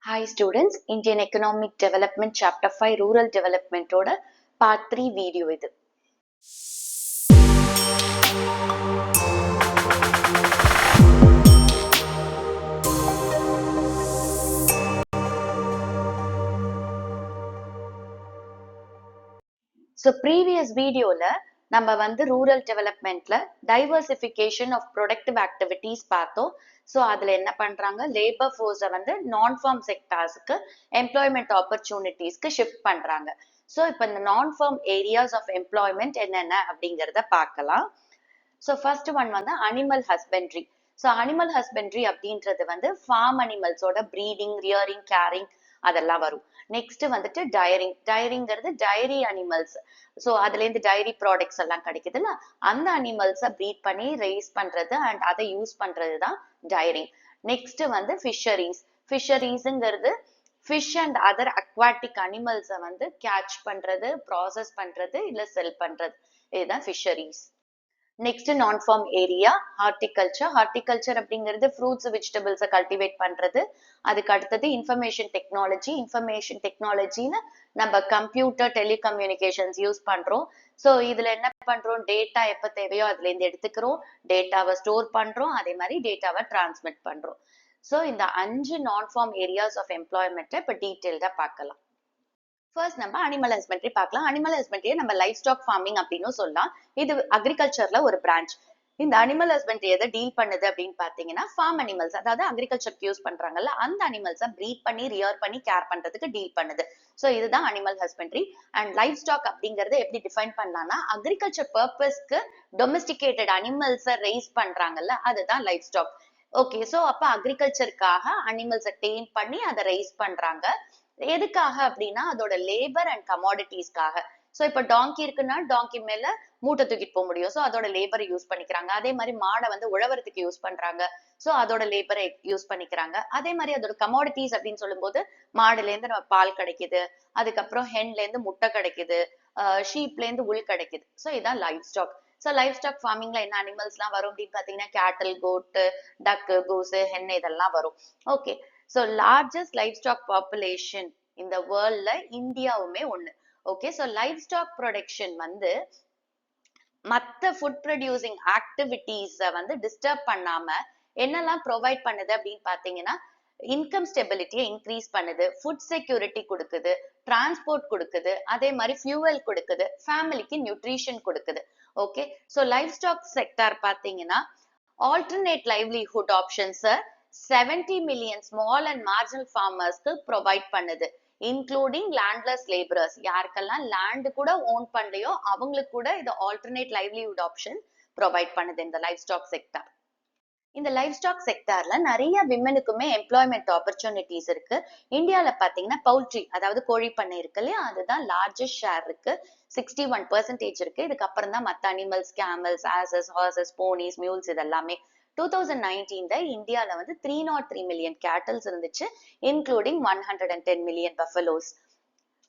Hi students, Indian Economic Development Chapter 5 Rural Development ஓட Part 3 video இது. So previous videoல நம்ம வந்து rural developmentல diversification of productive activities பார்த்தோம். So அதுல என்ன பண்றாங்க, labor force வந்து non-farm sectorsக்கு employment opportunitiesக்கு shift பண்றாங்க. So இப்ப இந்த non-farm areas of employment என்னென்ன அப்படிங்கறத பார்க்கலாம். So first one வந்து animal husbandry. So animal husbandry அப்படின்றது வந்து farm animals ஓட breeding, rearing, caring அதெல்லாம் வரும். நெக்ஸ்ட் வந்துட்டு டயரிங்கிறது டைரி அனிமல்ஸ். ஸோ அதுல இருந்து டைரி ப்ராடக்ட்ஸ் எல்லாம் கிடைக்குதுல்ல, அந்த அனிமல்ஸை ப்ரீட் பண்ணி ரைஸ் பண்றது அண்ட் அதை யூஸ் பண்றது தான் டயரிங். நெக்ஸ்ட் வந்து ஃபிஷரிஸ்ங்கிறது ஃபிஷ் அண்ட் அதர் அக்வாட்டிக் அனிமல்ஸை வந்து கேட்ச் பண்றது, ப்ராசஸ் பண்றது இல்ல செல் பண்றது, இதுதான் ஃபிஷரிஸ். நெக்ஸ்ட் நான் ஃபார்ம் ஏரியா ஹார்டிகல்ச்சர் அப்படிங்கிறது ஃப்ரூட்ஸ் வெஜிடபிள்ஸை கல்டிவேட் பண்றது. அதுக்கு அடுத்தது இன்ஃபர்மேஷன் டெக்னாலஜின்னு நம்ம கம்ப்யூட்டர் டெலிகம்யூனிகேஷன்ஸ் யூஸ் பண்றோம். ஸோ இதுல என்ன பண்றோம், டேட்டா எப்ப தேவையோ அதுல இருந்து எடுத்துக்கிறோம், டேட்டாவை ஸ்டோர் பண்றோம், அதே மாதிரி டேட்டாவை டிரான்ஸ்மிட் பண்றோம். ஸோ இந்த 5 நான் ஃபார்ம் ஏரியாஸ் ஆஃப் எம்ப்ளாய்மெண்ட்டை இப்போ டீட்டெயில்டா பார்க்கலாம். ஃபர்ஸ்ட் நம்ம அனிமல் ஹஸ்பண்ட்ரி பார்க்கலாம். அனிமல் ஹஸ்பண்ட்ரியை நம்ம லைஃப் ஸ்டாக் ஃபார்மிங் அப்படின்னு சொல்லலாம். இது அக்ரிகல்ச்சர்ல ஒரு பிரான்ச். இந்த அனிமல் ஹஸ்பண்ட்ரி எதை டீல் பண்ணுது அப்படின்னு பாத்தீங்கன்னா, ஃபார்ம் அனிமல்ஸ், அதாவது அக்ரிகல்ச்சருக்கு யூஸ் பண்றாங்கல்ல அந்த அனிமல்ஸை ப்ரீட் பண்ணி ரியர் பண்ணி கேர் பண்றதுக்கு டீல் பண்ணுது. ஸோ இதுதான் animal husbandry. And livestock அப்படிங்கறத எப்படி டிஃபைன் பண்ணலாம்னா, அக்ரிகல்ச்சர் பர்பஸ்க்கு டொமஸ்டிகேட்டட் அனிமல்ஸை ரைஸ் பண்றாங்கல்ல அதுதான் லைஃப் ஸ்டாக். ஓகே, ஸோ அப்ப அக்ரிகல்ச்சருக்காக அனிமல்ஸை டெயின் பண்ணி அதை ரைஸ் பண்றாங்க. எதுக்காக அப்படின்னா அதோட லேபர் அண்ட் கமாடிட்டிஸ்க்காக. சோ இப்ப டாங்கி இருக்குன்னா டாங்கி மேல மூட்டை தூக்கிட்டு போக முடியும், சோ அதோட லேபரை யூஸ் பண்ணிக்கிறாங்க. அதே மாதிரி மாடை வந்து உழவரத்துக்கு யூஸ் பண்றாங்க, சோ அதோட லேபரை யூஸ் பண்ணிக்கிறாங்க. அதே மாதிரி அதோட கமாடிட்டிஸ் அப்படின்னு சொல்லும் போது மாடுல இருந்து நம்ம பால் கிடைக்குது, அதுக்கப்புறம் ஹென்ல இருந்து முட்டை கிடைக்குது, ஷீப்ல இருந்து உள் கிடைக்குது. சோ இதான் life stock. So life stock ஃபார்மிங்ல என்ன அனிமல்ஸ் எல்லாம் வரும் அப்படின்னு பாத்தீங்கன்னா, கேட்டல், கோட்டு, டக்கு, கூசு, ஹென் இதெல்லாம் வரும். Okay, so largest livestock population in the worldல இந்தியாவுமே ஒண்ணு. ஓகே, so livestock production வந்து மத்த ஃபுட் ப்ரொடியூசிங் ஆக்டிவிட்டீஸை வந்து டிஸ்டர்ப் பண்ணாம என்னெல்லாம் ப்ரொவைட் பண்ணுது அப்படின்னு பாத்தீங்கன்னா, இன்கம் ஸ்டெபிலிட்டியை இன்க்ரீஸ் பண்ணுது, ஃபுட் செக்யூரிட்டி கொடுக்குது, டிரான்ஸ்போர்ட் கொடுக்குது, அதே மாதிரி ஃபியூவல் கொடுக்குது, ஃபேமிலிக்கு நியூட்ரிஷன் கொடுக்குது. Okay, so life stock sector பாத்தீங்கன்னா ஆல்டர்னேட் லைவ்லிஹுட் ஆப்ஷன்ஸை 70 million small and marginal farmersக்கு ப்ரொவைட் பண்ணுது, இன்க்ளூடிங் லேண்ட்லெஸ் லேபரர்ஸ். யாருக்கெல்லாம் லேண்ட் கூட ஓன் பண்ணலையோ அவங்களுக்கு கூட இது ஆல்டர்னேட் லைவ்லிஹுட் ஆப்ஷன் ப்ரொவைட் பண்ணுது இந்த லைஃப் ஸ்டாக் செக்டார். இந்த லைஃப் ஸ்டாக் செக்டார்ல நிறைய விமனுக்குமே எம்ப்ளாய்மெண்ட் ஆப்பர்ச்சுனிட்டிஸ் இருக்கு. இந்தியால பாத்தீங்கன்னா பவுல்ட்ரி, அதாவது கோழி பண்ணை இருக்கு இல்லையா, அதுதான் லார்ஜஸ்ட் ஷேர் இருக்கு, 61% இருக்கு. இதுக்கப்புறம் தான் மத்த animals, camels, Asus, horses, போனிஸ், mules இதெல்லாமே. 2019ல இந்தியால வந்து 303 million கேட்டல்ஸ் இருந்துச்சு, including 110 million buffaloes.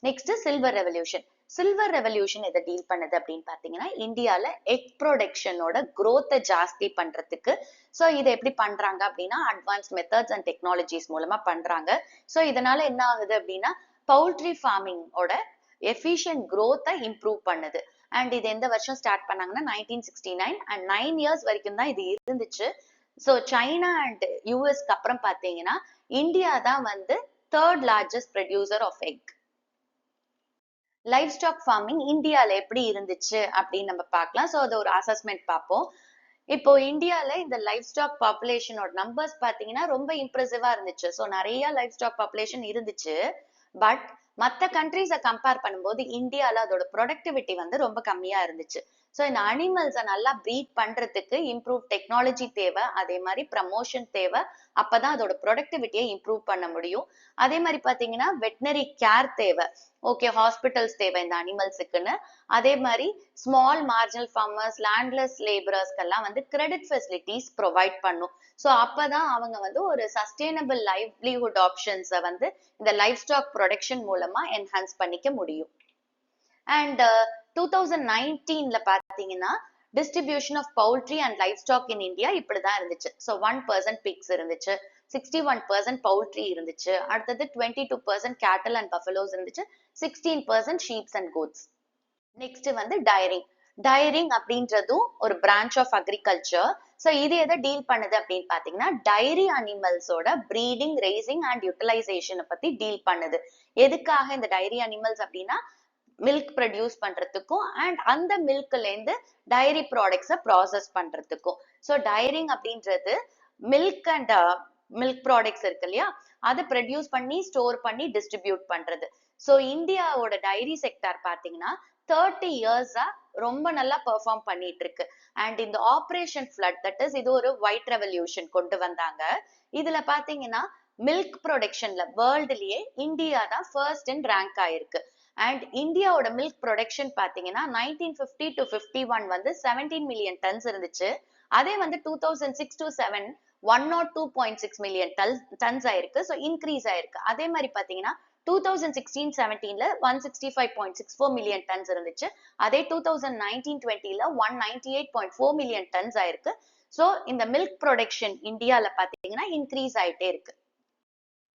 Next silver revolution எதை டீல் பண்ணுது அப்படின்னு பாத்தீங்கன்னா, இந்தியால எக் ப்ரொடக்ஷனோட growth ஜாஸ்தி பண்றதுக்கு. சோ இதை எப்படி பண்றாங்க அப்படின்னா, அட்வான்ஸ் மெத்தட்ஸ் அண்ட் டெக்னாலஜிஸ் மூலமா பண்றாங்க. சோ இதனால என்ன ஆகுது அப்படின்னா, பவுல்ட்ரி ஃபார்மிங்கோட எஃபிஷியன்ட் growth இம்ப்ரூவ் பண்ணுது. அண்ட் இது எந்த வருஷம் ஸ்டார்ட் பண்ணாங்கன்னா 1969, அண்ட் 9 years வரைக்கும் தான் இது இருந்துச்சு. ஸோ சைனா அண்ட் யூஎஸ்க்கு அப்புறம் பாத்தீங்கன்னா இந்தியா தான் வந்து 3rd largest producer of egg. Livestock farming இந்தியால எப்படி இருந்துச்சு அப்படின்னு நம்ம பார்க்கலாம். ஸோ அது ஒரு அசஸ்மெண்ட் பார்ப்போம். இப்போ இந்தியால இந்த லைஃப் ஸ்டாக் பாப்புலேஷனோட நம்பர்ஸ் பாத்தீங்கன்னா ரொம்ப இம்ப்ரெசிவா இருந்துச்சு. ஸோ நிறைய லைஃப் ஸ்டாக் பாப்புலேஷன் இருந்துச்சு. பட் மற்ற கண்ட்ரீஸை கம்பேர் பண்ணும்போது இந்தியால அதோட ப்ரொடக்டிவிட்டி வந்து ரொம்ப கம்மியா இருந்துச்சு. ஸோ இந்த அனிமல்ஸை நல்லா ப்ரீட் பண்றதுக்கு இம்ப்ரூவ் டெக்னாலஜி தேவை, அதே மாதிரி ப்ரமோஷன் தேவை. அப்பதான் அதோட ப்ரொடக்டிவிட்டியை இம்ப்ரூவ் பண்ண முடியும். அதே மாதிரி பாத்தீங்கன்னா வெட்டினரி கேர் தேவை. ஓகே, ஹாஸ்பிட்டல்ஸ் தேவை இந்த அனிமல்ஸுக்குன்னு. அதே மாதிரி ஸ்மால் மார்ஜினல் ஃபார்மர்ஸ், லேண்ட்லெஸ் லேபரர்ஸ்க்கெல்லாம் வந்து கிரெடிட் ஃபெசிலிட்டிஸ் ப்ரொவைட் பண்ணும். ஸோ அப்பதான் அவங்க வந்து ஒரு சஸ்டைனபிள் லைவ்லிஹுட் ஆப்ஷன்ஸை வந்து இந்த லைஃப் ஸ்டாக் ப்ரொடக்ஷன் மூலமா என்ஹான்ஸ் பண்ணிக்க முடியும். அண்ட் 2019ல பாத்தீங்கன்னா distribution of poultry and livestock in India இப்படிதான் இருந்துச்சு. ஸோ 1% பிக்ஸ் இருந்துச்சு, 61% பவுல்ட்ரி இருந்துச்சு. அடுத்தது 22% கேட்டல் அண்ட் பஃபலோஸ் இருந்துச்சு. 16% ஷீப்ஸ் அண்ட் கோட்ஸ். நெக்ஸ்ட் வந்து டைரிங். டைரிங் அப்படின்றதும் ஒரு பிரான்ச் ஆஃப் அக்ரிகல்ச்சர். ஸோ இது எதை டீல் பண்ணுது அப்படின்னு பாத்தீங்கன்னா டைரி அனிமல்ஸோட ப்ரீடிங், ரேசிங் அண்ட் யூட்டிலைசேஷனை பத்தி டீல் பண்ணுது. எதுக்காக இந்த டைரி அனிமல்ஸ் அப்படின்னா மில்க் ப்ரொடியூஸ் பண்றதுக்கும் அண்ட் அந்த மில்க்ல இருந்து டைரி ப்ராடக்ட்ஸை ப்ராசஸ் பண்றதுக்கும். ஸோ டைரிங் அப்படின்றது மில்க் அண்ட் மில்க் ப்ராடக்ட்ஸ் இருக்கு இல்லையா, அதை ப்ரொடியூஸ் பண்ணி ஸ்டோர் பண்ணி டிஸ்ட்ரிபியூட் பண்றது. ஸோ இந்தியாவோட டைரி செக்டார் பாத்தீங்கன்னா 30 இயர்ஸா ரொம்ப நல்லா பெர்ஃபார்ம் பண்ணிட்டு இருக்கு. அண்ட் இந்த ஆபரேஷன் ஃப்ளட், தட் இஸ் இது ஒரு ஒயிட் ரெவல்யூஷன் கொண்டு வந்தாங்க. இதுல பாத்தீங்கன்னா மில்க் ப்ரொடக்ஷன்ல வேர்ல்டுலயே இந்தியா தான் ஃபர்ஸ்ட் இன் ரேங்க் ஆயிருக்கு. அண்ட் இந்தியாவோட மில்க் ப்ரொடக்ஷன் பாத்தீங்கன்னா 1950 to 51 வந்து 17 மில்லியன் டன்ஸ் இருந்துச்சு. அதே வந்து 2006 to 7 102.6 மில்லியன் டன்ஸ் ஆயிருக்கு. ஸோ இன்க்ரீஸ் ஆயிருக்கு. அதே மாதிரி பாத்தீங்கன்னா 2016-17ல 165.64 மில்லியன் டன்ஸ் இருந்துச்சு. அதே 2019-20ல 198.4 மில்லியன் டன்ஸ் ஆயிருக்கு. ஸோ இந்த மில்க் ப்ரொடக்ஷன் இந்தியால பாத்தீங்கன்னா இன்க்ரீஸ் ஆயிட்டே இருக்கு.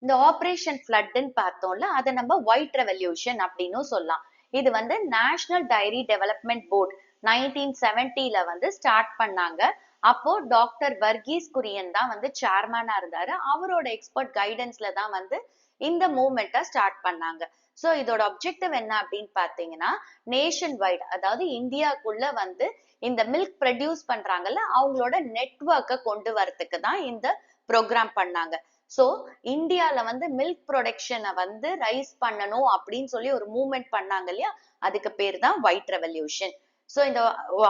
இந்த ஆபரேஷன் ஃப்ளட்ன்னு பார்த்தோம்ல, அதை நம்ம ஒயிட் ரெவல்யூஷன் அப்படின்னு சொல்லலாம். இது வந்து நேஷனல் டைரி டெவலப்மெண்ட் போர்ட் 1970ல வந்து ஸ்டார்ட் பண்ணாங்க. அப்போ டாக்டர் வர்கீஸ் குரியன் தான் வந்து சேர்மேனா இருந்தாரு. அவரோட எக்ஸ்பர்ட் கைடன்ஸ்ல தான் வந்து இந்த மூவ்மெண்ட்டை ஸ்டார்ட் பண்ணாங்க. ஸோ இதோட அப்ஜெக்டிவ் என்ன அப்படின்னு பாத்தீங்கன்னா நேஷன் வைட், அதாவது இந்தியாக்குள்ள வந்து இந்த மில்க் ப்ரொடியூஸ் பண்றாங்கல்ல அவங்களோட நெட்வொர்க்கை கொண்டு வரதுக்கு தான் இந்த ப்ரோக்ராம் பண்ணாங்க. சோ இந்தியால வந்து மில்க் ப்ரொடக்ஷனை வந்து ரைஸ் பண்ணணும் அப்படின்னு சொல்லி ஒரு மூவ்மெண்ட் பண்ணாங்க இல்லையா, அதுக்கு பேர் தான் ஒயிட் ரெவல்யூஷன். சோ இந்த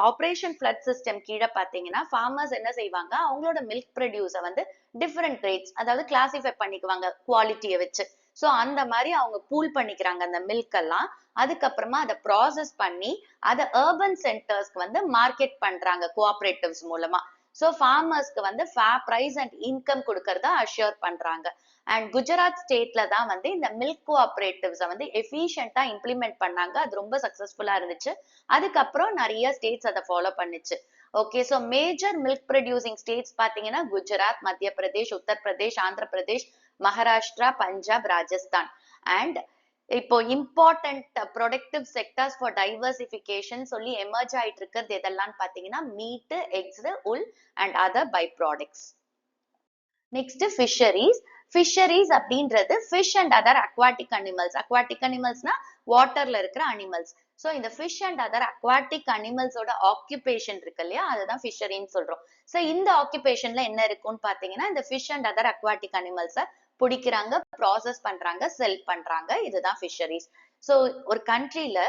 ஆபரேஷன் ஃப்ளட் சிஸ்டம் கீழே பாத்தீங்கன்னா ஃபார்மர்ஸ் என்ன செய்வாங்க, அவங்களோட மில்க் ப்ரொடியூஸை வந்து டிஃபரெண்ட் கிரேட்ஸ், அதாவது கிளாசிஃபை பண்ணிக்குவாங்க குவாலிட்டியை வச்சு. சோ அந்த மாதிரி அவங்க பூல் பண்ணிக்கிறாங்க அந்த மில்க் எல்லாம். அதுக்கப்புறமா அதை ப்ராசஸ் பண்ணி அதை அர்பன் சென்டர்ஸ்க்கு வந்து மார்க்கெட் பண்றாங்க கோஆபரேட்டிவ்ஸ் மூலமா. சோ ஃபார்மர்ஸ்க்கு வந்து ஃபேர் பிரைஸ் அண்ட் இன்கம் கொடுக்கறத அஷ்யூர் பண்றாங்க. அண்ட் குஜராத் ஸ்டேட்ல தான் வந்து இந்த மில்க் கோஆபரேட்டிவ்ஸை வந்து எஃபிஷியன்ட்டா இம்ப்ளிமெண்ட் பண்ணாங்க. அது ரொம்ப சக்சஸ்ஃபுல்லா இருந்துச்சு. அதுக்கப்புறம் நிறைய ஸ்டேட்ஸ் அதை ஃபாலோ பண்ணுச்சு. Okay, so major milk producing states பாத்தீங்கன்னா குஜராத், மத்திய பிரதேஷ், உத்தரப்பிரதேஷ், ஆந்திர பிரதேஷ், மகாராஷ்டிரா, பஞ்சாப், ராஜஸ்தான். அண்ட் இப்போ important productive sectors for diversification சொல்லி எமர்ஜ் ஆயிட்டு இருக்கிறது எதெல்லாம் பாத்தீங்கன்னா meat, eggs, wool and other by products. Next fisheries. Fisheries அப்படின்றது fish and other aquatic animals. Aquatic அனிமல்ஸ்னா வாட்டர்ல இருக்கிற அனிமல்ஸ். ஸோ இந்த ஃபிஷ் அண்ட் அதர் அக்வாட்டிக் அனிமல்ஸோட ஆக்குபேஷன் இருக்கு இல்லையா, அதுதான் ஃபிஷரின்னு சொல்றோம். ஸோ இந்த ஆக்குபேஷன்ல என்ன இருக்கும்னு பாத்தீங்கன்னா இந்த ஃபிஷ் அண்ட் அதர் அக்வாட்டிக் அனிமல்ஸை பிடிக்கிறாங்க, ப்ராசஸ் பண்றாங்க, செல் பண்றாங்க. இதுதான் ஃபிஷரிஸ். ஸோ ஒரு கண்ட்ரில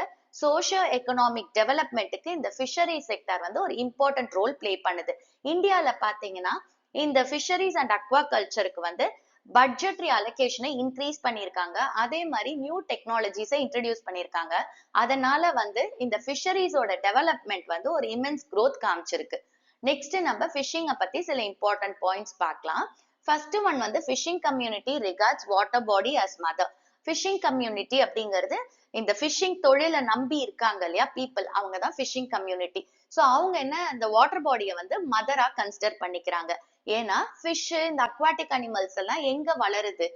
சோஷியோ எக்கனாமிக் டெவலப்மெண்ட்டுக்கு இந்த ஃபிஷரி செக்டர் வந்து ஒரு இம்பார்ட்டன்ட் ரோல் பிளே பண்ணுது. இந்தியால பாத்தீங்கன்னா இந்த ஃபிஷரிஸ் அண்ட் அக்வா கல்ச்சருக்கு வந்து பட்ஜெட்ரி அலோகேஷனை இன்க்ரீஸ் பண்ணியிருக்காங்க. அதே மாதிரி நியூ டெக்னாலஜிஸை இன்ட்ரடியூஸ் பண்ணியிருக்காங்க. அதனால வந்து இந்த ஃபிஷரிஸோட டெவலப்மெண்ட் வந்து ஒரு இமென்ஸ் growth காமிச்சிருக்கு. நெக்ஸ்ட் நம்ம ஃபிஷிங்கை பத்தி சில இம்பார்ட்டன்ட் பாயிண்ட்ஸ் பார்க்கலாம். ஃபர்ஸ்ட் ஒன் வந்து fishing community regards water body as mother. Fishing community அப்படிங்கிறது இந்த ஃபிஷிங் தொழிலை நம்பி இருக்காங்க இல்லையா பீப்புள், அவங்க தான் ஃபிஷிங் கம்யூனிட்டி. ஸோ அவங்க என்ன அந்த வாட்டர் பாடியை வந்து மதரா கன்சிடர் பண்ணிக்கிறாங்க. ஏன்னா ஃபிஷ், இந்த அக்வாட்டிக் அனிமல்ஸ் எல்லாம் எங்க வளருது,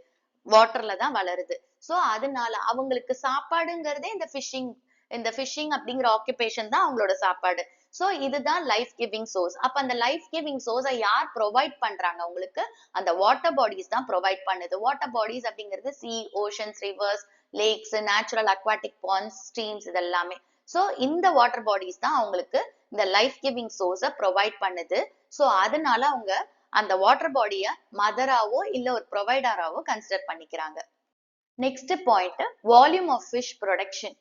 வாட்டர்ல தான் வளருது. ஸோ அதனால அவங்களுக்கு சாப்பாடுங்கிறதே இந்த ஃபிஷிங் அப்படிங்கிற ஆக்குபேஷன் தான் அவங்களோட சாப்பாடு. சோ இதுதான் லைஃப் கிவிங் சோர்ஸ். அப்ப அந்த லைஃப் கிவிங் சோர்ஸை யார் ப்ரொவைட் பண்றாங்க உங்களுக்கு, அந்த வாட்டர் பாடிஸ் தான் ப்ரொவைட் பண்ணுது. வாட்டர் பாடிஸ் அப்படிங்கிறது sea, oceans, rivers, lakes, natural aquatic ponds, streams, இது எல்லாமே. சோ இந்த வாட்டர் பாடிஸ் தான் அவங்களுக்கு இந்த லைஃப் கிவிங் சோர்ஸை ப்ரொவைட் பண்ணுது. சோ அதனால அவங்க அந்த வாட்டர் பாடிய மதராவோ இல்ல ஒரு ப்ரொவைடராவோ கன்சிடர் பண்ணிக்கிறாங்க. Next point volume of fish production.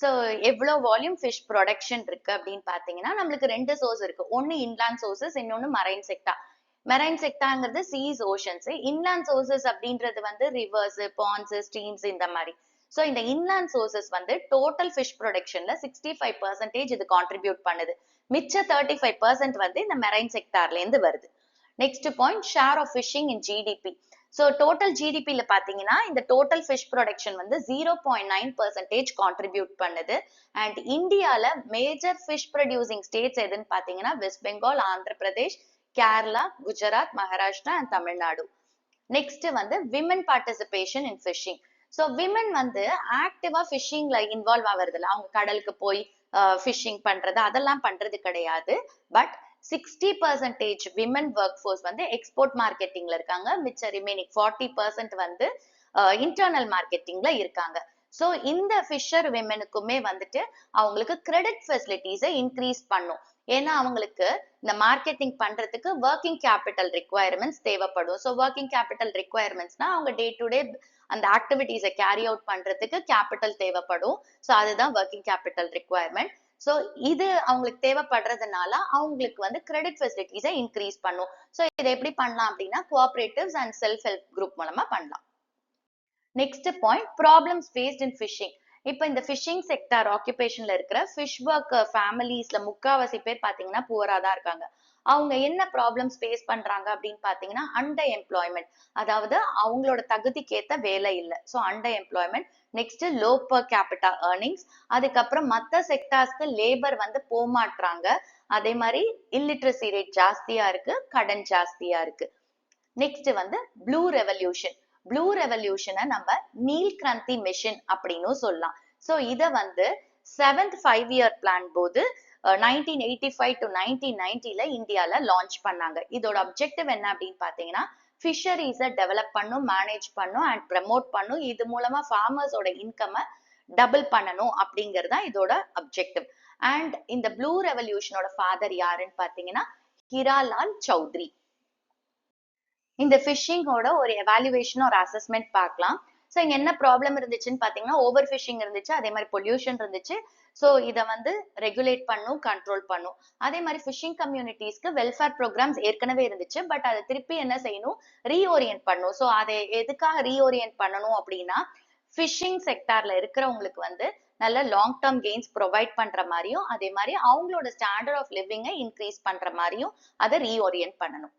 So எவ்வளோ வால்யூம் ஃபிஷ் ப்ரொடக்ஷன் இருக்கு அப்படின்னு பாத்தீங்கன்னா நம்மளுக்கு ரெண்டு சோர்ஸ் இருக்கு. ஒன்னு இன்லாண்ட் சோர்சஸ், இன்னொன்னு மரைன் செக்டா. மெரைன் செக்டாங்கிறது சீஸ், ஓஷன்ஸ். இன்லாண்ட் சோர்சஸ் அப்படின்றது வந்து ரிவர்ஸ், பாண்ட்ஸ், ஸ்ட்ரீம்ஸ், இந்த மாதிரி. ஸோ இந்த இன்லாண்ட் சோர்சஸ் வந்து டோட்டல் ஃபிஷ் ப்ரொடக்ஷன்ல 65% இது கான்ட்ரிபியூட் பண்ணுது. மிச்ச 35% வந்து இந்த மெரைன் செக்டார்ல இருந்து வருது. Next point share of fishing in GDP. So total ஜிடிபியில பாத்தீங்கன்னா இந்த டோட்டல் ஃபிஷ் ப்ரொடக்ஷன் வந்து 0.9% கான்ட்ரிபியூட் பண்ணுது. அண்ட் இந்தியால மேஜர் ஃபிஷ் ப்ரொடியூசிங் ஸ்டேட்ஸ் எதுன்னு பாத்தீங்கன்னா வெஸ்ட் பெங்கால், ஆந்திர பிரதேஷ், கேரளா, குஜராத், மகாராஷ்டிரா அண்ட் தமிழ்நாடு. நெக்ஸ்ட் வந்து women participation in fishing. So women வந்து ஆக்டிவா ஃபிஷிங்ல இன்வால்வ் ஆகுறது இல்லை. அவங்க கடலுக்கு போய் ஃபிஷிங் பண்றது அதெல்லாம் பண்றது கிடையாது. பட் 60% விமன் ஒர்க் ஃபோர்ஸ் வந்து எக்ஸ்போர்ட் மார்க்கெட்டிங்ல இருக்காங்க. மிச்ச ரிமைனிங் 40% வந்து இன்டர்னல் மார்க்கெட்டிங்ல இருக்காங்க. ஸோ இந்த ஃபிஷர் விமனுக்குமே வந்துட்டு அவங்களுக்கு கிரெடிட் ஃபெசிலிட்டிஸை இன்க்ரீஸ் பண்ணும். ஏன்னா அவங்களுக்கு இந்த மார்க்கெட்டிங் பண்றதுக்கு ஒர்க்கிங் கேபிட்டல் ரிக்வயர்மெண்ட்ஸ் தேவைப்படும். ஸோ ஒர்க்கிங் கேபிட்டல் ரிக்வயர்மெண்ட்ஸ்னா அவங்க டே டு டே அந்த ஆக்டிவிட்டிஸை கேரி அவுட் பண்றதுக்கு கேபிட்டல் தேவைப்படும். ஸோ அதுதான் ஒர்க்கிங் கேபிட்டல் ரிக்வயர்மெண்ட். ஸோ இது அவங்களுக்கு தேவைப்படுறதுனால அவங்களுக்கு வந்து கிரெடிட் ஃபெசிலிட்டிஸை இன்க்ரீஸ் பண்ணும். ஸோ இதை எப்படி பண்ணலாம் அப்படின்னா cooperatives and self help group மூலமா பண்ணலாம். நெக்ஸ்ட் பாயிண்ட், ப்ராப்ளம்ஸ் ஃபேஸ்ட் இன் ஃபிஷிங். இப்போ இந்த ஃபிஷிங் செக்டார் ஆக்குபேஷன்ல இருக்கிற ஃபிஷ் ஒர்க் ஃபேமிலிஸ்ல முக்காவாசி பேர் பாத்தீங்கன்னா புவரா தான் இருக்காங்க. அவங்க என்ன ப்ராப்ளம்ஸ் ஃபேஸ் பண்றாங்க அப்படின்னு பாத்தீங்கன்னா அண்டர் எம்ப்ளாய்மெண்ட், அதாவது அவங்களோட தகுதிக்கு ஏத்த வேலை இல்லை. So under employment. Next low per capita earnings. அதுக்கப்புறம் மற்ற செக்டார்ஸ்க்கு லேபர் வந்து போமாட்டுறாங்க. அதே மாதிரி இல்லிட்ரசி ரேட் ஜாஸ்தியா இருக்கு, கடன் ஜாஸ்தியா இருக்கு. நெக்ஸ்ட் வந்து ப்ளூ ரெவல்யூஷன். ப்ளூ ரெவல்யூஷனை நம்ம நீல் கிராந்தி மிஷன் அப்படின்னு சொல்லலாம். ஸோ இதை வந்து 7th 5-year பிளான் போது 1985 to 1990 இந்தியால லான்ச் பண்ணாங்க. இதோட அப்ஜெக்டிவ் என்ன அப்படின்னு பாத்தீங்கன்னா ஃபிஷரிஸை டெவலப் பண்ணும், மேனேஜ் பண்ணும் அண்ட் ப்ரமோட் பண்ணும். இது மூலமா ஃபார்மர்ஸோட இன்கமை டபுள் பண்ணணும் அப்படிங்கிறது தான் இதோட அப்ஜெக்டிவ். அண்ட் இந்த ப்ளூ ரெவல்யூஷனோட ஃபாதர் யாருன்னு பாத்தீங்கன்னா ஹிராலால் சௌத்ரி. இந்த ஃபிஷிங்கோட ஒரு எவாலுவேஷன் ஒரு அசஸ்மெண்ட் பார்க்கலாம். ஸோ இங்க என்ன ப்ராப்ளம் இருந்துச்சுன்னு பாத்தீங்கன்னா ஓவர் ஃபிஷிங் இருந்துச்சு, அதே மாதிரி பொல்யூஷன் இருந்துச்சு. ஸோ இதை வந்து ரெகுலேட் பண்ணும், கண்ட்ரோல் பண்ணும். அதே மாதிரி ஃபிஷிங் கம்யூனிட்டிஸ்க்கு வெல்ஃபேர் ப்ரோக்ராம்ஸ் ஏற்கனவே இருந்துச்சு. பட் அதை திருப்பி என்ன செய்யணும், ரீஓரியன்ட் பண்ணும். ஸோ அதை எதுக்காக ரீஓரியன்ட் பண்ணணும் அப்படின்னா ஃபிஷிங் செக்டார்ல இருக்கிறவங்களுக்கு வந்து நல்ல லாங் டேர்ம் கெயின்ஸ் ப்ரொவைட் பண்ற மாதிரியும், அதே மாதிரி அவங்களோட ஸ்டாண்டர்ட் ஆஃப் லிவிங்கை இன்க்ரீஸ் பண்ற மாதிரியும் அதை ரீஓரியன்ட் பண்ணணும்.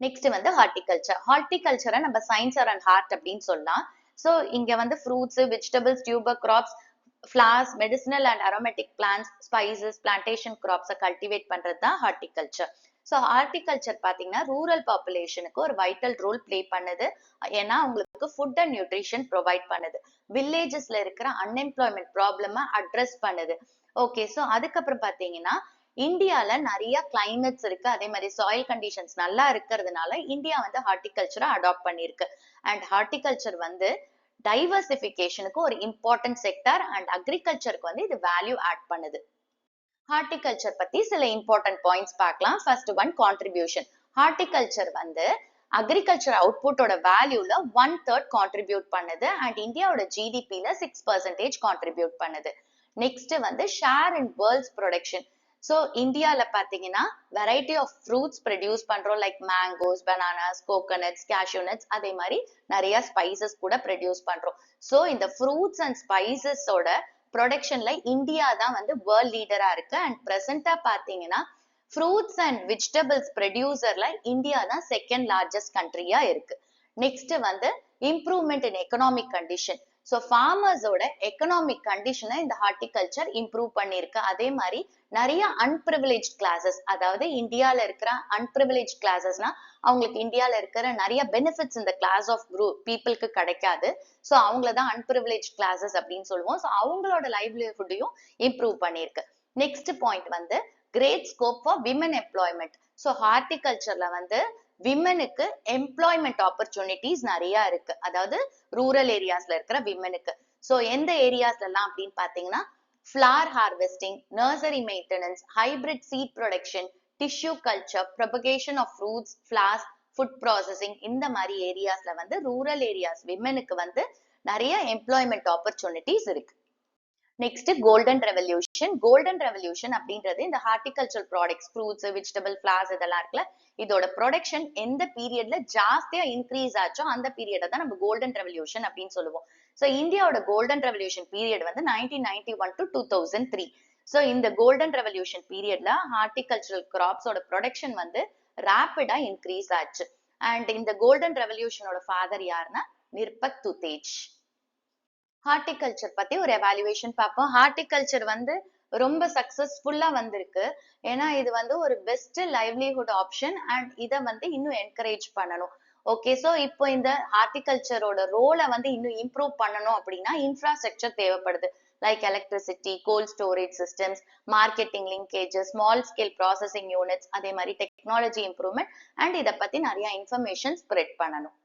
நெக்ஸ்ட் வந்து ஹார்டிகல்ச்சர். ஹார்டிகல்ச்சரை நம்ம சயின்ஸ் அண்ட் ஹார்ட் அப்படின்னு சொல்லலாம். ஸோ இங்க வந்து fruits, vegetables, tuber crops, flowers, medicinal and aromatic plants, spices, plantation கிராப்ஸை கல்டிவேட் பண்றது தான் ஹார்டிகல்ச்சர். ஸோ ஹார்டிகல்ச்சர் பாத்தீங்கன்னா ரூரல் பாப்புலேஷனுக்கு ஒரு வைட்டல் ரோல் பிளே பண்ணுது. ஏன்னா அவங்களுக்கு ஃபுட் அண்ட் நியூட்ரிஷன் ப்ரொவைட் பண்ணுது. வில்லேஜஸ்ல இருக்கிற அன்எம்ப்ளாய்மெண்ட் ப்ராப்ளமை அட்ரஸ் பண்ணுது. ஓகே, ஸோ அதுக்கப்புறம் பாத்தீங்கன்னா இந்தியால நிறைய கிளைமேட்ஸ் இருக்கு, அதே மாதிரி சாயில் கண்டிஷன்ஸ் நல்லா இருக்கிறதுனால இந்தியா வந்து ஹார்டிகல்ச்சரை அடாப்ட் பண்ணிருக்கு. அண்ட் ஹார்டிகல்ச்சர் வந்து டைவர்சிபிகேஷனுக்கு ஒரு இம்பார்ட்டன்ட் செக்டர் அண்ட் அக்ரிகல்ச்சருக்கு வந்து இது வேல்யூ ஆட் பண்ணுது. ஹார்டிகல்ச்சர் பத்தி சில இம்பார்ட்டன்ட் பாயிண்ட்ஸ் பார்க்கலாம். First one, contribution. ஹார்டிகல்ச்சர் வந்து அக்ரிகல்ச்சர் அவுட்புட்டோட வேல்யூல 1/3 கான்ட்ரிபியூட் பண்ணுது அண்ட் இந்தியாவோட ஜிடிபில 6% கான்ட்ரிபியூட் பண்ணுது. நெக்ஸ்ட் வந்து ஷேர் இன் வேர்ல்ட்ஸ் ப்ரொடக்ஷன். ஸோ இந்தியால பாத்தீங்கன்னா வெரைட்டி ஆஃப் ஃப்ரூட்ஸ் ப்ரொடியூஸ் பண்றோம், like mangoes, bananas, coconuts, cashew nuts, அதே மாதிரி நிறைய ஸ்பைசஸ் கூட ப்ரொடியூஸ் பண்றோம். ஸோ இந்த ஃப்ரூட்ஸ் அண்ட் ஸ்பைசஸோட ப்ரொடக்ஷன்ல இந்தியா தான் வந்து வேர்ல்ட் லீடரா இருக்கு. அண்ட் பிரசன்டா பாத்தீங்கன்னா ஃப்ரூட்ஸ் அண்ட் வெஜிடபிள்ஸ் ப்ரொடியூசர்ல இந்தியா தான் செகண்ட் லார்ஜஸ்ட் கண்ட்ரியா இருக்கு. நெக்ஸ்ட் வந்து improvement in economic condition. So ஃபார்மர்ஸோட எக்கனாமிக் கண்டிஷனை இந்த ஹார்டிகல்ச்சர் இம்ப்ரூவ் பண்ணிருக்கு. அதே மாதிரி நிறைய அன்பிரிவிலேஜ் கிளாஸஸ், அதாவது இந்தியால இருக்கிற அன்பிரிவிலேஜ் கிளாஸஸ்னா அவங்களுக்கு இந்தியால இருக்கிற நிறைய பெனிஃபிட்ஸ் இந்த கிளாஸ் ஆஃப் குரூப் பீப்புளுக்கு கிடைக்காது. ஸோ அவங்களதான் அன்பிரிவிலேஜ் கிளாஸஸ் அப்படின்னு சொல்லுவோம். ஸோ அவங்களோட லைவ்லிஹுட்டையும் இம்ப்ரூவ் பண்ணிருக்கு. நெக்ஸ்ட் பாயிண்ட் வந்து great scope for women employment. So ஹார்டிகல்ச்சர்ல வந்து விமனுக்கு எம்ப்ளாய்மெண்ட் ஆப்பர்ச்சுனிட்டிஸ் நிறைய இருக்கு, அதாவது ரூரல் ஏரியாஸ்ல இருக்கிற விமனுக்கு. ஸோ எந்த ஏரியாஸ்ல எல்லாம் அப்படின்னு பாத்தீங்கன்னா flower harvesting, nursery maintenance, hybrid seed production, tissue culture, propagation of fruits, flowers, food processing, இந்த மாதிரி ஏரியாஸ்ல வந்து ரூரல் ஏரியாஸ் விமனுக்கு வந்து நிறைய எம்ப்ளாய்மெண்ட் ஆப்பர்ச்சுனிட்டிஸ் இருக்கு. Next golden revolution. Golden revolution அப்படின்றது இந்த horticulture products, fruits, vegetable, flowers இதெல்லாம் இருக்குல்ல, இதோட ப்ரொடக்ஷன் எந்த பீரியட்ல ஜாஸ்தியா இன்க்ரீஸ் ஆச்சோ அந்த பீரியட தான் நம்ம கோல்டன் ரெவல்யூஷன் அப்படின்னு சொல்லுவோம். ஸோ இந்தியாவோட கோல்டன் ரெவல்யூஷன் பீரியட் வந்து 1991 to 2003. ஸோ இந்த கோல்டன் ரெவல்யூஷன் பீரியட்ல ஹார்டிகல்ச்சரல் கிராப்ஸோட ப்ரொடக்ஷன் வந்து ரேப்பிடா இன்க்ரீஸ் ஆச்சு. அண்ட் இந்த கோல்டன் ரெவல்யூஷனோட ஃபாதர் யாருன்னா நிர்பக் துதேஜ். ஹார்டிகல்ச்சர் பத்தி ஒரு எவாலுவேஷன் பார்ப்போம். ஹார்டிகல்ச்சர் வந்து ரொம்ப சக்சஸ்ஃபுல்லா வந்திருக்கு. ஏன்னா இது வந்து ஒரு பெஸ்ட் லைவ்லிஹுட் ஆப்ஷன் அண்ட் இதை வந்து இன்னும் என்கரேஜ் பண்ணணும். ஓகே, சோ இப்போ இந்த ஹார்டிகல்ச்சரோட ரோலை வந்து இன்னும் இம்ப்ரூவ் பண்ணணும் அப்படின்னா இன்ஃப்ராஸ்ட்ரக்சர் தேவைப்படுது. Like electricity, gold storage systems, marketing linkages, small scale processing units, அதே மாதிரி டெக்னாலஜி இம்ப்ரூவ்மெண்ட் அண்ட் இதை பத்தி நிறைய இன்ஃபர்மேஷன் ஸ்ப்ரெட் பண்ணணும்.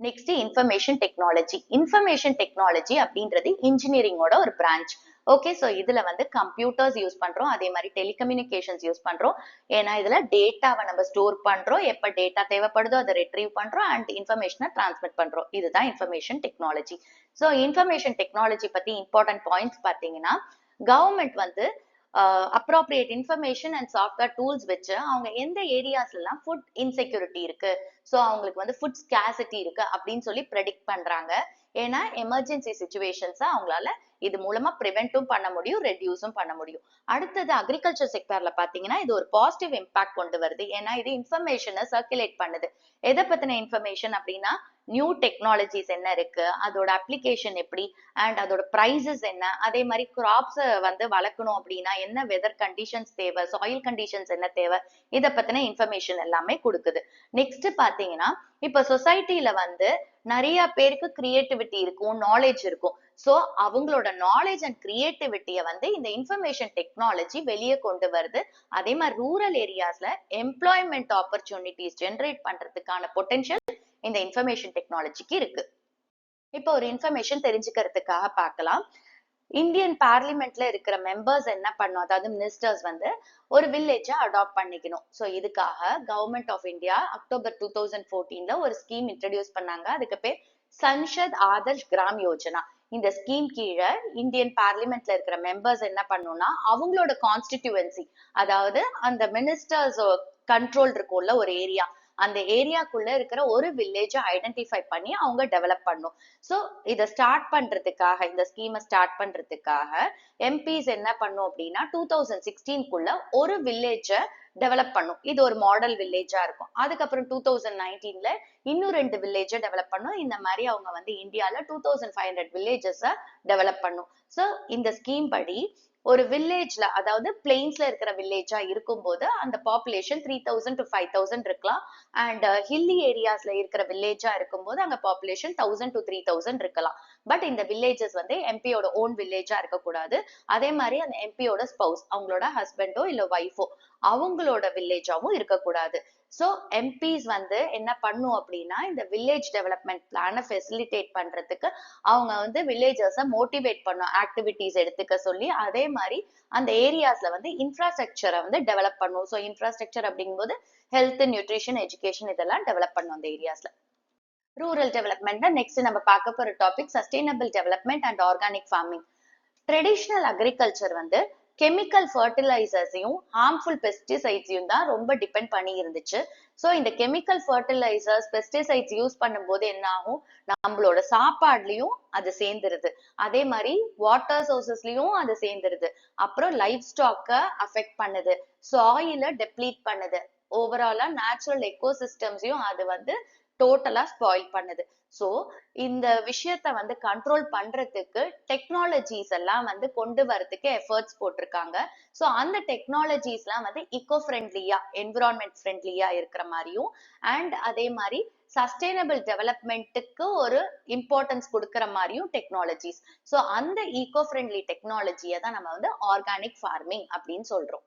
Next information technology. Information technology அப்படின்றது இன்ஜினியரிங்கோட ஒரு பிரான்ச். ஓகே, ஸோ இதுல வந்து கம்ப்யூட்டர்ஸ் யூஸ் பண்றோம், அதே மாதிரி டெலிகம்யூனிகேஷன்ஸ் யூஸ் பண்றோம். ஏன்னா இதுல டேட்டாவை நம்ம ஸ்டோர் பண்றோம், எப்ப டேட்டா தேவைப்படுதோ அதை ரெட்ரீவ் பண்றோம் அண்ட் இன்ஃபர்மேஷனை டிரான்ஸ்மிட் பண்றோம். இதுதான் information technology. So information technology பத்தி இம்பார்ட்டன்ட் பாயிண்ட்ஸ் பார்த்தீங்கன்னா, கவர்மெண்ட் வந்து appropriate information and software tools வச்சு அவங்க எந்த ஏரியாஸ்ல எல்லாம் ஃபுட் இன்செக்யூரிட்டி இருக்கு, ஸோ அவங்களுக்கு வந்து ஃபுட் ஸ்கேசிட்டி இருக்கு அப்படின்னு சொல்லி ப்ரெடிக்ட் பண்றாங்க. ஏன்னா எமர்ஜென்சி சுச்சுவேஷன்ஸை அவங்களால இது மூலமா ப்ரிவென்ட்டும் பண்ண முடியும், ரெடியூஸும் பண்ண முடியும். அடுத்தது அக்ரிகல்ச்சர் செக்டர்ல பாத்தீங்கன்னா இது ஒரு பாசிட்டிவ் இம்பாக்ட் கொண்டு வருது. ஏன்னா இது இன்ஃபர்மேஷனை சர்க்குலேட் பண்ணுது. எதை பத்தின இன்ஃபர்மேஷன் அப்படின்னா, நியூ டெக்னாலஜிஸ் என்ன இருக்கு, அதோட அப்ளிகேஷன் எப்படி அண்ட் அதோட ப்ரைசஸ் என்ன, அதே மாதிரி கிராப்ஸ் வந்து வளர்க்கணும் அப்படின்னா என்ன வெதர் கண்டிஷன்ஸ் தேவை, சாயில் கண்டிஷன்ஸ் என்ன தேவை, இதை பத்தின இன்ஃபர்மேஷன் எல்லாமே கொடுக்குது. நெக்ஸ்ட் பாத்தீங்கன்னா, இப்ப சொசைட்டில வந்து நிறைய பேருக்கு கிரியேட்டிவிட்டி இருக்கும், நாலேஜ் இருக்கும். சோ அவங்களோட நாலேஜ் அண்ட் கிரியேட்டிவிட்டியை வந்து இந்த இன்ஃபர்மேஷன் டெக்னாலஜி வெளியே கொண்டு வருது. அதே மாதிரி ரூரல் ஏரியாஸ்ல எம்ப்ளாய்மெண்ட் ஆப்பர்ச்சுனிட்டிஸ் ஜெனரேட் பண்றதுக்கான பொட்டன்ஷியல் இந்த இன்ஃபர்மேஷன் டெக்னாலஜிக்கு இருக்கு. இப்போ ஒரு இன்ஃபர்மேஷன் தெரிஞ்சுக்கிறதுக்காக பார்க்கலாம். இந்தியன் பார்லிமெண்ட்ல இருக்கிற மெம்பர்ஸ் என்ன பண்ணும், அதாவது மினிஸ்டர்ஸ் வந்து ஒரு வில்லேஜ அடாப்ட் பண்ணிக்கணும். ஸோ இதுக்காக கவர்மெண்ட் ஆஃப் இந்தியா அக்டோபர் 2014 ஒரு ஸ்கீம் இன்ட்ரடியூஸ் பண்ணாங்க. அதுக்கு பேர் சன்ஷத் ஆதர்ஷ் கிராம் யோஜனா. இந்த ஸ்கீம் கீழே இந்தியன் பார்லிமெண்ட்ல இருக்கிற மெம்பர்ஸ் என்ன பண்ணணும்னா, அவங்களோட கான்ஸ்டிடியூவன்சி, அதாவது அந்த மினிஸ்டர்ஸ் கண்ட்ரோல் இருக்கும்ல ஒரு ஏரியா, அந்த ஏரியாக்குள்ள இருக்கிற ஒரு வில்லேஜை ஐடென்டிஃபை பண்ணி அவங்க டெவலப் பண்ணும். ஸோ இதை ஸ்டார்ட் பண்றதுக்காக, இந்த ஸ்கீமை ஸ்டார்ட் பண்றதுக்காக எம்பிஸ் என்ன பண்ணும் அப்படின்னா 2016 ஒரு வில்லேஜை டெவலப் பண்ணும். இது ஒரு மாடல் வில்லேஜா இருக்கும். அதுக்கப்புறம் 2019 இன்னும் 2 வில்லேஜை டெவலப் பண்ணும். இந்த மாதிரி அவங்க வந்து இந்தியால 2500 வில்லேஜஸ் டெவலப் பண்ணும். ஸோ இந்த ஸ்கீம் படி ஒரு வில்லேஜ்ல, அதாவது பிளெயின்ஸ்ல இருக்கிற வில்லேஜா இருக்கும்போது அந்த பாப்புலேஷன் 3000 to 5000 இருக்கலாம். அண்ட் ஹில்லி ஏரியாஸ்ல இருக்கிற வில்லேஜா இருக்கும்போது அங்க பாப்புலேஷன் 1000 to 3000 இருக்கலாம். பட் இந்த வில்லேஜஸ் வந்து எம்பியோட ஓன் வில்லேஜா இருக்கக்கூடாது. அதே மாதிரி அந்த எம்பியோட ஸ்பௌஸ், அவங்களோட ஹஸ்பண்டோ இல்ல ஒய்ஃபோ, அவங்களோட வில்லேஜாவும் இருக்கக்கூடாது. ஸோ எம்பிஸ் வந்து என்ன பண்ணும் அப்படின்னா, இந்த வில்லேஜ் டெவலப்மெண்ட் பிளானை ஃபெசிலிட்டேட் பண்றதுக்கு அவங்க வந்து வில்லேஜர்ஸை மோட்டிவேட் பண்ணும், ஆக்டிவிட்டிஸ் எடுத்துக்க சொல்லி. அதே மாதிரி அந்த ஏரியாஸ்ல வந்து இன்ஃப்ராஸ்ட்ரக்சரை வந்து டெவலப் பண்ணும். ஸோ இன்ஃப்ராஸ்ட்ரக்சர் அப்படிங்கும்போது ஹெல்த், நியூட்ரிஷன், எஜுகேஷன் இதெல்லாம் டெவலப் பண்ணும் அந்த ஏரியாஸ்ல. ரூரல் டெவலப்மெண்ட் நெக்ஸ்ட் நம்ம பார்க்க போற topic sustainable development and organic farming. Traditional agriculture வந்து கெமிக்கல் ஃபர்டிலைசர்ஸையும் ஹார்ம்ஃபுல் பெஸ்டிசைட்ஸையும் தான் ரொம்ப டிபெண்ட் பண்ணி இருந்துச்சு. ஸோ இந்த கெமிக்கல் ஃபர்டிலைசர்ஸ், பெஸ்டிசைட்ஸ் யூஸ் பண்ணும்போது என்ன ஆகும், நம்மளோட சாப்பாடுலயும் அது சேர்ந்துருது, அதே மாதிரி வாட்டர் சோர்சஸ்லயும் அது சேர்ந்துருது, அப்புறம் லைஃப் ஸ்டாக்கை அஃபெக்ட் பண்ணுது, சாயில டெப்ளீட் பண்ணுது, ஓவராலா நேச்சுரல் எக்கோசிஸ்டம்ஸையும் அது வந்து டோட்டலா ஸ்பாயில் பண்ணுது. ஸோ இந்த விஷயத்த வந்து கண்ட்ரோல் பண்றதுக்கு டெக்னாலஜிஸ் எல்லாம் வந்து கொண்டு வரதுக்கு எஃபர்ட்ஸ் போட்டிருக்காங்க. ஸோ அந்த டெக்னாலஜிஸ் எல்லாம் வந்து இக்கோ ஃப்ரெண்ட்லியா, என்விரான்மெண்ட் ஃப்ரெண்ட்லியா இருக்கிற மாதிரியும் அண்ட் அதே மாதிரி சஸ்டைனபிள் டெவலப்மெண்ட்டுக்கு ஒரு இம்பார்ட்டன்ஸ் கொடுக்குற மாதிரியும் டெக்னாலஜிஸ். ஸோ அந்த ஈகோ ஃப்ரெண்ட்லி டெக்னாலஜியை தான் நம்ம வந்து ஆர்கானிக் ஃபார்மிங் அப்படின்னு சொல்றோம்.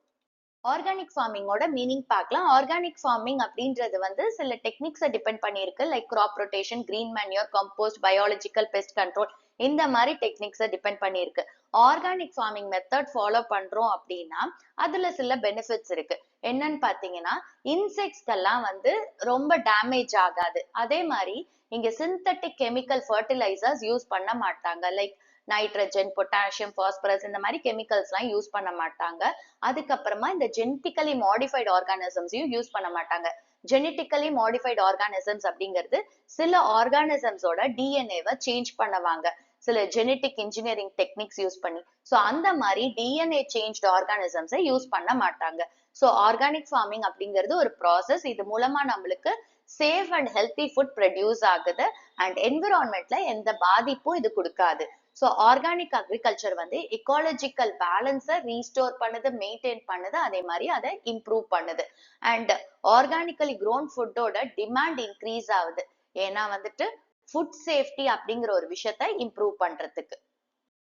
ஆர்கானிக் ஃபார்மிங்கோட மீனிங் பார்க்கலாம். ஆர்கானிக் ஃபார்மிங் அப்படின்றது வந்து சில டெக்னிக்ஸை டிபெண்ட் பண்ணியிருக்கு. Like crop rotation, green manure, compost, biological pest control, இந்த மாதிரி டெக்னிக்ஸை டிபெண்ட் பண்ணியிருக்கு. ஆர்கானிக் ஃபார்மிங் மெத்தட் ஃபாலோ பண்றோம் அப்படின்னா அதுல சில பெனிஃபிட்ஸ் இருக்கு. என்னன்னு பாத்தீங்கன்னா, இன்செக்ட்ஸ்க்கெல்லாம் வந்து ரொம்ப டேமேஜ் ஆகாது. அதே மாதிரி இங்க சிந்தட்டிக் கெமிக்கல் ஃபர்டிலைசர்ஸ் யூஸ் பண்ண மாட்டாங்க. லைக் நைட்ரஜன், பொட்டாசியம், பாஸ்பரஸ் இந்த மாதிரி கெமிக்கல்ஸ் எல்லாம் யூஸ் பண்ண மாட்டாங்க. அதுக்கப்புறமா இந்த ஜெனட்டிக்கலி மாடிஃபைட் ஆர்கானிசம்ஸையும் யூஸ் பண்ண மாட்டாங்க. ஜெனட்டிக்கலி மாடிஃபைட் ஆர்கானிசம்ஸ் அப்படிங்கிறது சில ஆர்கானிசம்ஸோட டிஎன்ஏவை சேஞ்ச் பண்ணுவாங்க, சில ஜெனட்டிக் இன்ஜினியரிங் டெக்னிக்ஸ் யூஸ் பண்ணி. ஸோ அந்த மாதிரி டிஎன்ஏ சேஞ்ச்டு ஆர்கானிசம்ஸை யூஸ் பண்ண மாட்டாங்க. ஸோ ஆர்கானிக் ஃபார்மிங் அப்படிங்கிறது ஒரு ப்ராசஸ். இது மூலமா நம்மளுக்கு safe and healthy food produce ஆகுது அண்ட் என்விரான்மெண்ட்ல எந்த பாதிப்பும் இது கொடுக்காது. ஸோ ஆர்கானிக் அக்ரிகல்ச்சர் வந்து எக்காலஜிக்கல் பேலன்ஸை ரீஸ்டோர் பண்ணுது, மெயின்டைன் பண்ணுது, அதே மாதிரி அதை இம்ப்ரூவ் பண்ணுது. அண்ட் ஆர்கானிக்கலி க்ரோன் ஃபுட்டோட டிமாண்ட் இன்க்ரீஸ் ஆகுது, ஏன்னா வந்துட்டு ஃபுட் சேஃப்டி அப்படிங்கிற ஒரு விஷயத்த இம்ப்ரூவ் பண்றதுக்கு.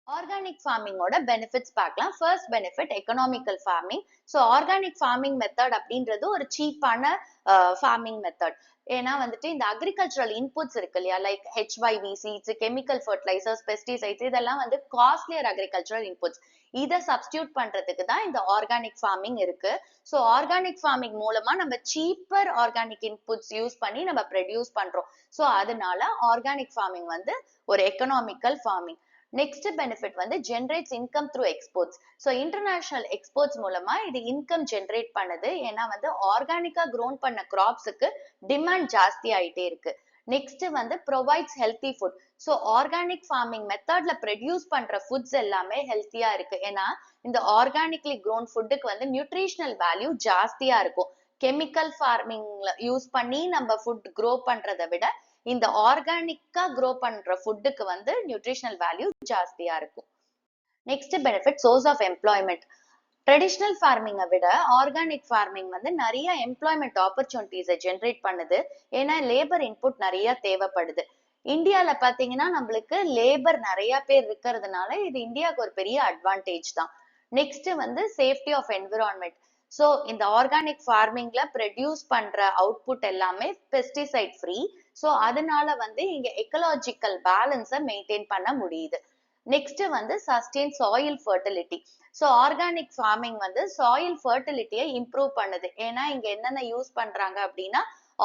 ஆர்கானிக் ஃபார்மிங்கோட பெனிஃபிட்ஸ் பார்க்கலாம். First benefit economical farming. So organic farming method அப்படின்றது ஒரு சீப்பான ஃபார்மிங் மெத்தட். ஏன்னா வந்துட்டு இந்த அக்ரிகல்ச்சரல் இன்புட்ஸ் இருக்கு இல்லையா, like HYV seeds, chemical fertilisers, pesticides, இதெல்லாம் வந்து காஸ்ட்லியர் அக்ரிகல்ச்சரல் இன்புட்ஸ். இதை சப்ஸ்டியூட் பண்றதுக்கு தான் இந்த ஆர்கானிக் ஃபார்மிங் இருக்கு. ஸோ ஆர்கானிக் ஃபார்மிங் மூலமா நம்ம சீப்பர் ஆர்கானிக் இன்புட்ஸ் யூஸ் பண்ணி நம்ம ப்ரொடியூஸ் பண்றோம். ஸோ அதனால ஆர்கானிக் ஃபார்மிங் வந்து ஒரு எக்கனாமிக்கல் ஃபார்மிங். நெக்ஸ்ட் பெனிஃபிட் வந்து generates income through exports. So international exports மூலமா இது இன்கம் ஜென்ரேட் பண்ணுது, ஏன்னா வந்து ஆர்கானிக்கா க்ரோன் பண்ண கிராப்ஸுக்கு டிமாண்ட் ஜாஸ்தி ஆயிட்டே இருக்கு. நெக்ஸ்ட் வந்து provides healthy food. So organic farming மெத்தட்ல ப்ரொடியூஸ் பண்ற ஃபுட்ஸ் எல்லாமே ஹெல்த்தியா இருக்கு, ஏன்னா இந்த ஆர்கானிக்லி க்ரோன் ஃபுட்டுக்கு வந்து நியூட்ரிஷனல் வேல்யூ ஜாஸ்தியா இருக்கும். கெமிக்கல் ஃபார்மிங்ல யூஸ் பண்ணி நம்ம ஃபுட் க்ரோ பண்றதை விட இந்த ஆர்கானிக்கா க்ரோ பண்ற ஃபுட்டுக்கு வந்து நியூட்ரிஷனல் வேல்யூ ஜாஸ்தியா இருக்கும். Next benefit source of employment. Traditional ஃபார்மிங்கை விட ஆர்கானிக் ஃபார்மிங் வந்து நிறைய எம்ப்ளாய்மெண்ட் ஆப்பர்ச்சுனிட்டிஸை ஜென்ரேட் பண்ணுது, ஏன்னா லேபர் இன்புட் நிறைய தேவைப்படுது. இந்தியால பாத்தீங்கன்னா நம்மளுக்கு லேபர் நிறைய பேர் இருக்கிறதுனால இது இந்தியாவுக்கு ஒரு பெரிய அட்வான்டேஜ் தான். நெக்ஸ்ட் வந்து சேஃப்டி ஆஃப் என்விரான்மெண்ட். ஸோ இந்த ஆர்கானிக் ஃபார்மிங்ல ப்ரொடியூஸ் பண்ற அவுட்புட் எல்லாமே பெஸ்டிசைட் ஃப்ரீ. ஸோ அதனால வந்து இங்க எக்கலாஜிக்கல் பேலன்ஸை மெயின்டைன் பண்ண முடியுது. நெக்ஸ்ட் வந்து sustain soil fertility. So organic farming வந்து சாயில் ஃபர்டிலிட்டியை இம்ப்ரூவ் பண்ணுது, ஏன்னா இங்க என்னென்ன யூஸ் பண்றாங்க அப்படின்னா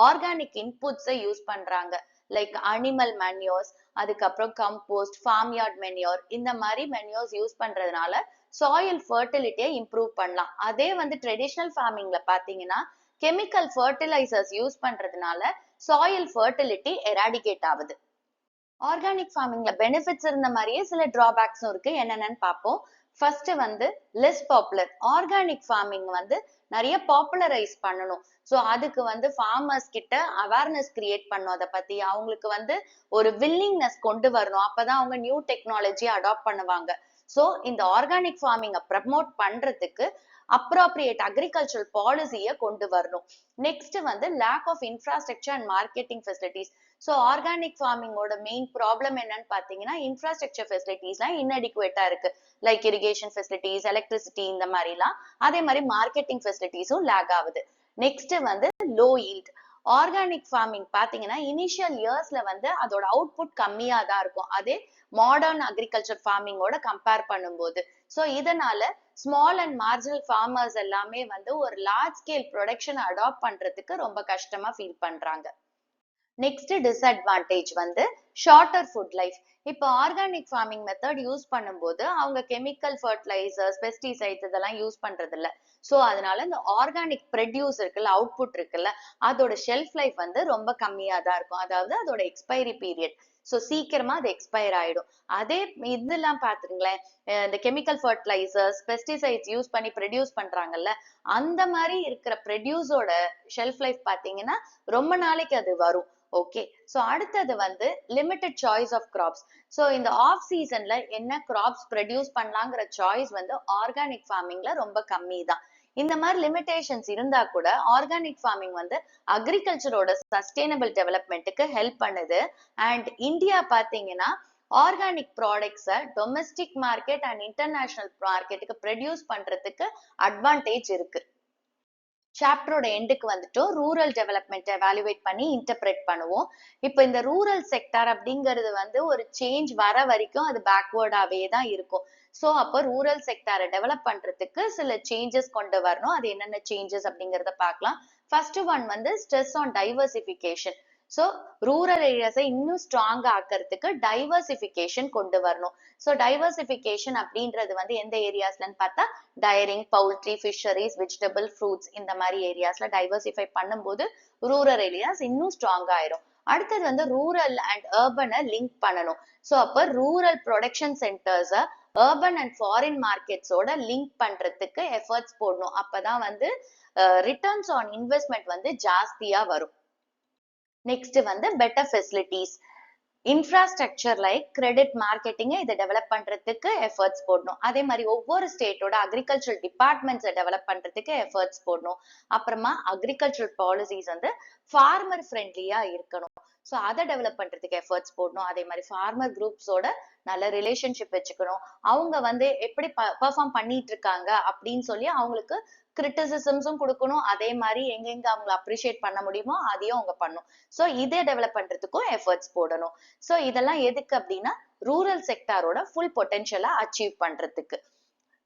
ஆர்கானிக் இன்புட்ஸை யூஸ் பண்றாங்க, லைக் அனிமல் மேன்யூர்ஸ், அதுக்கப்புறம் கம்போஸ்ட், ஃபார்ம் யார்ட் மென்யூர், இந்த மாதிரி மென்யூர்ஸ் யூஸ் பண்றதுனால சாயில் ஃபர்டிலிட்டியை இம்ப்ரூவ் பண்ணலாம். அதே வந்து ட்ரெடிஷனல் ஃபார்மிங்ல பாத்தீங்கன்னா கெமிக்கல் ஃபர்டிலைசர்ஸ் யூஸ் பண்றதுனால சாயில் ஃபர்டிலிட்டி எராடிகேட் ஆகுது. ஆர்கானிக் ஃபார்மிங்ல பெனிஃபிட்ஸ் இருந்த மாதிரியே சில டிராபேக்ஸும் இருக்கு, என்னென்னு பார்ப்போம். ஃபர்ஸ்ட் வந்து லெஸ் பாப்புலர். ஆர்கானிக் ஃபார்மிங் வந்து நிறைய பாப்புலரைஸ் பண்ணணும். ஸோ அதுக்கு வந்து ஃபார்மர்ஸ் கிட்ட அவேர்னஸ் கிரியேட் பண்ணும், அதை பத்தி அவங்களுக்கு வந்து ஒரு வில்லிங்னஸ் கொண்டு வரணும், அப்பதான் அவங்க நியூ டெக்னாலஜி அடாப்ட் பண்ணுவாங்க. ஸோ இந்த ஆர்கானிக் ஃபார்மிங்கை ப்ரமோட் பண்றதுக்கு அப்ராப்ரியேட் அக்ரிகல்ச்சரல் பாலிசியை கொண்டு வரணும். நெக்ஸ்ட் வந்து lack of infrastructure and marketing facilities. So organic ஃபார்மிங்கோட மெயின் ப்ராப்ளம் என்னன்னு பாத்தீங்கன்னா இன்ஃப்ராஸ்ட்ரக்சர் ஃபெசிலிட்டிஸ்லாம் இன்அடிக்குவேட்டா இருக்கு, லைக் இரிகேஷன் ஃபெசிலிட்டிஸ், எலக்ட்ரிசிட்டி, இந்த மாதிரிலாம். அதே மாதிரி மார்க்கெட்டிங் ஃபெசிலிட்டிஸும் லேக் ஆகுது. நெக்ஸ்ட் வந்து லோ ஈல்ட். ஆர்கானிக் ஃபார்மிங் பாத்தீங்கன்னா இனிஷியல் இயர்ஸ்ல வந்து அதோட அவுட்புட் கம்மியா தான் இருக்கும், அதே மாடர்ன் அக்ரிகல்ச்சர் ஃபார்மிங்கோட கம்பேர் பண்ணும்போது. ஸோ இதனால ஸ்மால் அண்ட் மார்ஜினல் ஃபார்மர்ஸ் எல்லாமே வந்து ஒரு லார்ஜ் ஸ்கேல் ப்ரொடக்ஷன் அடாப்ட் பண்றதுக்கு ரொம்ப கஷ்டமா ஃபீல் பண்றாங்க. நெக்ஸ்ட் டிஸ்அட்வான்டேஜ் வந்து ஷார்ட்டர் ஃபுட் லைஃப். இப்போ ஆர்கானிக் ஃபார்மிங் மெத்தட் யூஸ் பண்ணும்போது அவங்க கெமிக்கல் ஃபர்டிலைசர்ஸ், பெஸ்டிசைட்ஸ் இதெல்லாம் யூஸ் பண்றது இல்ல. ஸோ அதனால இந்த ஆர்கானிக் ப்ரொடியூஸ் இருக்குல்ல, அவுட்புட் இருக்குல்ல, அதோட ஷெல்ஃப் லைஃப் வந்து ரொம்ப கம்மியா தான் இருக்கும், அதாவது அதோட எக்ஸ்பைரி பீரியட். ஸோ சீக்கிரமா அது எக்ஸ்பயர் ஆயிடும். அதே இதெல்லாம் பாத்துருங்களேன், இந்த கெமிக்கல் ஃபர்டிலைசர்ஸ், பெஸ்டிசைட்ஸ் யூஸ் பண்ணி ப்ரொடியூஸ் பண்றாங்கல்ல, அந்த மாதிரி இருக்கிற ப்ரொடியூஸோட ஷெல்ஃப் லைஃப் பாத்தீங்கன்னா ரொம்ப நாளைக்கு அது வரும். ஓகே, ஸோ அடுத்தது வந்து limited choice of crops. So இந்த ஆஃப் சீசன்ல என்ன கிராப்ஸ் ப்ரொடியூஸ் பண்ணலாங்கிற சாய்ஸ் வந்து ஆர்கானிக் ஃபார்மிங்ல ரொம்ப கம்மி தான். இந்த மாதிரி லிமிடேஷன்ஸ் இருந்தா கூட ஆர்கானிக் ஃபார்மிங் வந்து அக்ரிகல்ச்சரோட சஸ்டைனபிள் டெவலப்மெண்ட்டுக்கு ஹெல்ப் பண்ணுது. அண்ட் இந்தியா பாத்தீங்கன்னா ஆர்கானிக் ப்ராடக்ட்ஸை டொமஸ்டிக் மார்க்கெட் அண்ட் இன்டர்நேஷனல் மார்க்கெட்டுக்கு ப்ரொடியூஸ் பண்றதுக்கு அட்வான்டேஜ் இருக்கு. சாப்டரோட எண்டுக்கு வந்துட்டோம். ரூரல் டெவலப்மெண்ட் எவாலுவேட் பண்ணி இன்டர்பிரேட் பண்ணுவோம். இப்போ இந்த ரூரல் செக்டார் அப்படிங்கிறது வந்து ஒரு சேஞ்ச் வர வரைக்கும் அது பேக்வேர்டாவே தான் இருக்கும். ஸோ அப்போ ரூரல் செக்டாரை டெவலப் பண்றதுக்கு சில சேஞ்சஸ் கொண்டு வரணும். அது என்னென்ன சேஞ்சஸ் அப்படிங்கிறத பார்க்கலாம். ஃபர்ஸ்ட் ஒன் வந்து stress on diversification. So rural ஏரியாஸை இன்னும் ஸ்ட்ராங்கா ஆக்கிறதுக்கு டைவர்சிஃபிகேஷன் கொண்டு வரணும். ஸோ டைவர்சிஃபிகேஷன் அப்படின்றது வந்து எந்த ஏரியாஸ்லன்னு பார்த்தா dairying, poultry, fisheries, vegetable, fruits, இந்த மாதிரி ஏரியாஸ்ல டைவர்சிஃபை பண்ணும்போது ரூரல் ஏரியாஸ் இன்னும் ஸ்ட்ராங் ஆயிரும். அடுத்தது வந்து ரூரல் அண்ட் அர்பனை லிங்க் பண்ணணும். ஸோ அப்போ ரூரல் ப்ரொடக்ஷன் சென்டர்ஸை அர்பன் அண்ட் ஃபாரின் மார்க்கெட்ஸோட லிங்க் பண்றதுக்கு எஃபர்ட்ஸ் போடணும். அப்பதான் வந்து ரிட்டர்ன்ஸ் ஆன் இன்வெஸ்ட்மெண்ட் வந்து ஜாஸ்தியா வரும். நெக்ஸ்ட் வந்து better facilities. Infrastructure like credit marketing இதை டெவலப் பண்றதுக்கு எஃபர்ட்ஸ் போடணும். அதே மாதிரி ஒவ்வொரு ஸ்டேட்டோட அக்ரிகல்ச்சர் டிபார்ட்மெண்ட்ஸை டெவலப் பண்றதுக்கு எஃபர்ட்ஸ் போடணும். அப்புறமா அக்ரிகல்ச்சர் பாலிசிஸ் வந்து ஃபார்மர் ஃப்ரெண்ட்லியா இருக்கணும். ஸோ அதை டெவலப் பண்றதுக்கு எஃபர்ட்ஸ் போடணும். அதே மாதிரி ஃபார்மர் குரூப்ஸோட நல்ல ரிலேஷன்ஷிப் வச்சுக்கணும். அவங்க வந்து எப்படி பெர்ஃபார்ம் பண்ணிட்டு இருக்காங்க அப்படின்னு சொல்லி அவங்களுக்கு கிரிட்டிசிசம்ஸும் கொடுக்கணும். அதே மாதிரி எங்கெங்க அவங்களை அப்ரிஷியேட் பண்ண முடியுமோ அதையும் அவங்க பண்ணும். ஸோ இதை டெவலப் பண்றதுக்கும் எஃபர்ட்ஸ் போடணும். ஸோ இதெல்லாம் எதுக்கு அப்படின்னா ரூரல் செக்டாரோட ஃபுல் பொட்டன்ஷியலை அச்சீவ் பண்றதுக்கு.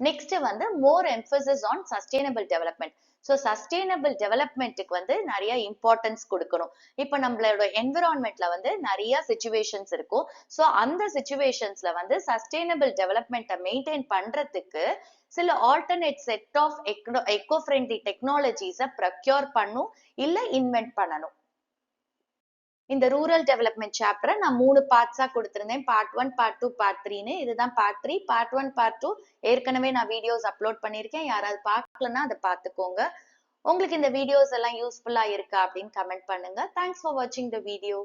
நெக்ஸ்ட் வந்து more emphasis on sustainable development. So sustainable டெவலப்மெண்ட்டுக்கு வந்து நிறைய இம்பார்ட்டன்ஸ் கொடுக்கணும். இப்போ நம்மளோட என்விரான்மெண்ட்ல வந்து நிறைய சுச்சுவேஷன்ஸ் இருக்கும். ஸோ அந்த சுச்சுவேஷன்ஸ்ல வந்து சஸ்டைனபிள் டெவலப்மெண்ட்டை மெயின்டைன் பண்றதுக்கு சில alternate set of eco friendly டெக்னாலஜிஸை ப்ரொக்யூர் பண்ணும் இல்ல இன்வென்ட் பண்ணணும். இந்த ரூரல் டெவலப்மெண்ட் சாப்டரை நான் 3 பார்ட்ஸா கொடுத்திருந்தேன். பார்ட் 1, பார்ட் 2, பார்ட் 3ன்னு. இதுதான் பார்ட் 3. பார்ட் 1, பார்ட் 2 ஏற்கனவே நான் வீடியோஸ் அப்லோட் பண்ணியிருக்கேன். யாராவது பார்க்கலன்னா அதை பார்த்துக்கோங்க. உங்களுக்கு இந்த வீடியோஸ் எல்லாம் யூஸ்ஃபுல்லா இருக்கா அப்படின்னு கமெண்ட் பண்ணுங்க. தேங்க்ஸ் ஃபார் வாட்சிங் த வீடியோ.